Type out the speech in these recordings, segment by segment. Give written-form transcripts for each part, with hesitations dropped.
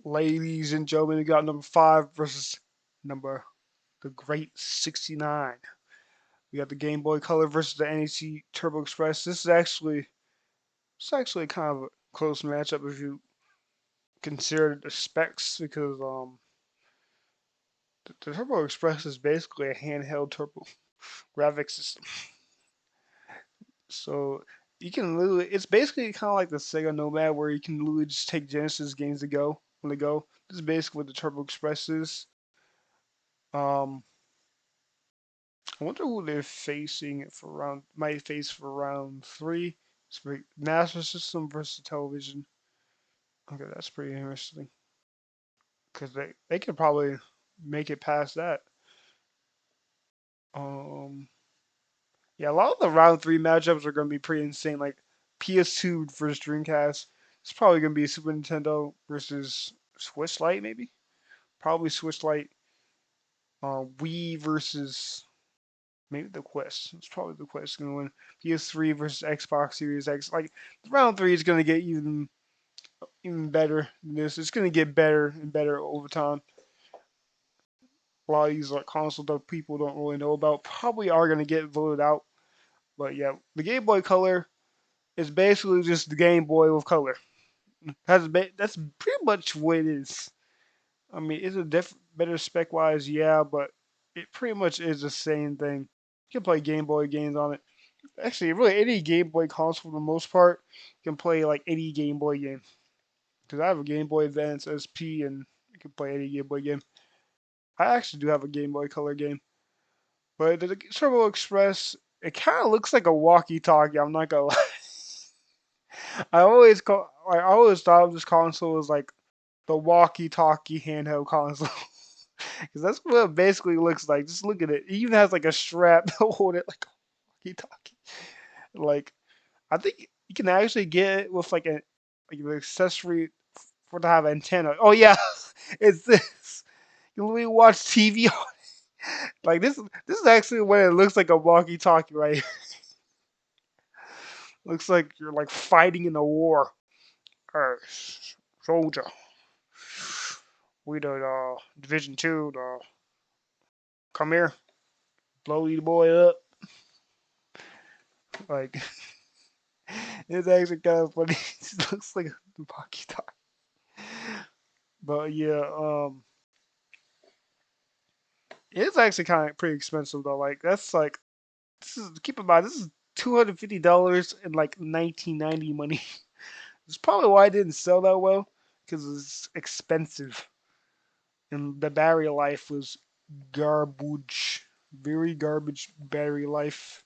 Ladies and gentlemen, we got number 5 versus number the Great 69. We got the Game Boy Color versus the NEC Turbo Express. It's actually kind of a close matchup if you consider the specs because the Turbo Express is basically a handheld turbo graphics system. So you can literally, it's basically kind of like the Sega Nomad where you can literally just take Genesis games to go on the go. This is basically what the Turbo Express is. Um, I wonder who they're facing for might face for round 3. It's Master System versus television. Okay, that's pretty interesting because they could probably make it past that. Um, yeah, a lot of the round 3 matchups are going to be pretty insane. Like PS2 versus Dreamcast. It's probably going to be Super Nintendo versus Switch Lite, maybe. Probably Switch Lite. Wii versus maybe the Quest. It's probably the Quest going to win. PS3 versus Xbox Series X. Like round 3 is going to get even better than this. It's going to get better and better over time. A lot of these like consoles that people don't really know about probably are going to get voted out. But yeah, the Game Boy Color is basically just the Game Boy with color. That's pretty much what it is. I mean, it's a better spec wise, yeah, but it pretty much is the same thing. You can play Game Boy games on it. Actually, really, any Game Boy console for the most part can play like any Game Boy game. Because I have a Game Boy Advance SP and you can play any Game Boy game. I actually do have a Game Boy Color game. But the Turbo Express, it kind of looks like a walkie-talkie. I'm not gonna lie. I always thought of this console as like the walkie-talkie handheld console. Because that's what it basically looks like. Just look at it. It even has like a strap to hold it like a walkie-talkie. Like I think you can actually get it with like an accessory for to have an antenna. Oh yeah, it's this. You can literally watch TV on it. Like this is actually what it looks like a walkie-talkie, right? Looks like you're like fighting in a war. Soldier, we the Division 2. Come here, blow you boy up. Like it's actually kind of funny. It looks like a walkie-talkie. But yeah, it's actually kind of pretty expensive though. Like that's like keep in mind this is $250 in like 1990 money. It's probably why it didn't sell that well because it's expensive and the battery life was garbage, very garbage battery life.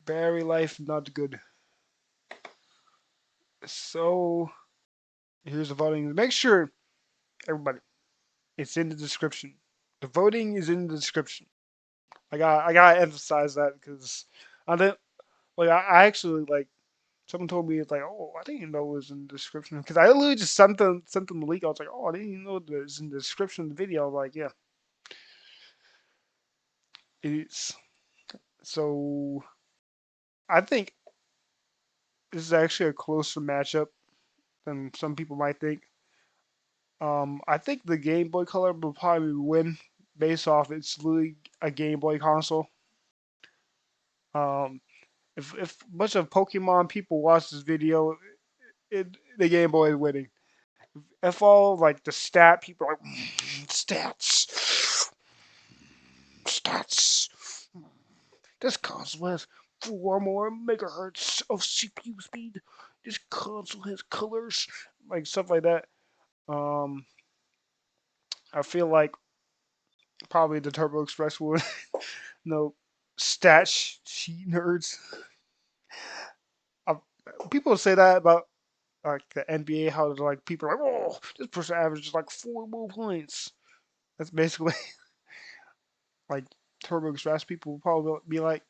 Battery life not good. So here's the voting. Make sure everybody, it's in the description. The voting is in the description. I gotta emphasize that because I didn't like I actually like someone told me it's like, oh, I didn't know it was in the description because I literally just sent them the link. I was like, oh, I didn't even know it was in the description of the video. I was like, yeah, it is. So I think this is actually a closer matchup than some people might think. I think the Game Boy Color will probably win based off it's literally a Game Boy console. Um, if a bunch of Pokemon people watch this video, the Game Boy is winning. If all like the stat people are like stats, stats, this console has 4 more megahertz of CPU speed. This console has colors, like stuff like that. Um, I feel like probably the Turbo Express would. No stat sheet nerds. Uh, People say that about like the NBA, how like people are like, oh, this person averages like 4 more points. That's basically like Turbo Express people will probably be like,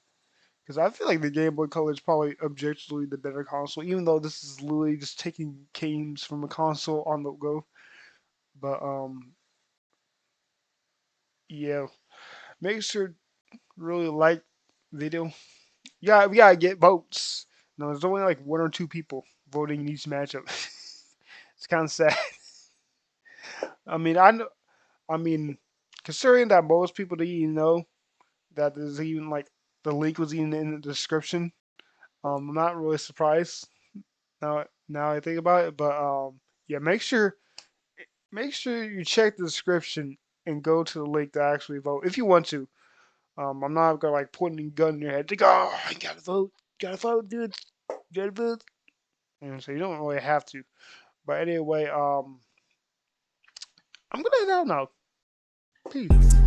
because I feel like the Game Boy Color is probably objectively the better console, even though this is literally just taking games from a console on the go. But yeah, make sure to really like the video. Yeah, we gotta get votes. No, there's only like 1 or 2 people voting in each matchup. It's kind of sad. I mean, I know. I mean, considering that most people didn't even know that there's even like the link was even in the description, I'm not really surprised now I think about it. But yeah, make sure you check the description and go to the link to actually vote if you want to. I'm not gonna like point a gun in your head, like, oh, you gotta vote, dude, you gotta vote. So you don't really have to. But anyway, I'm gonna head out now. Peace.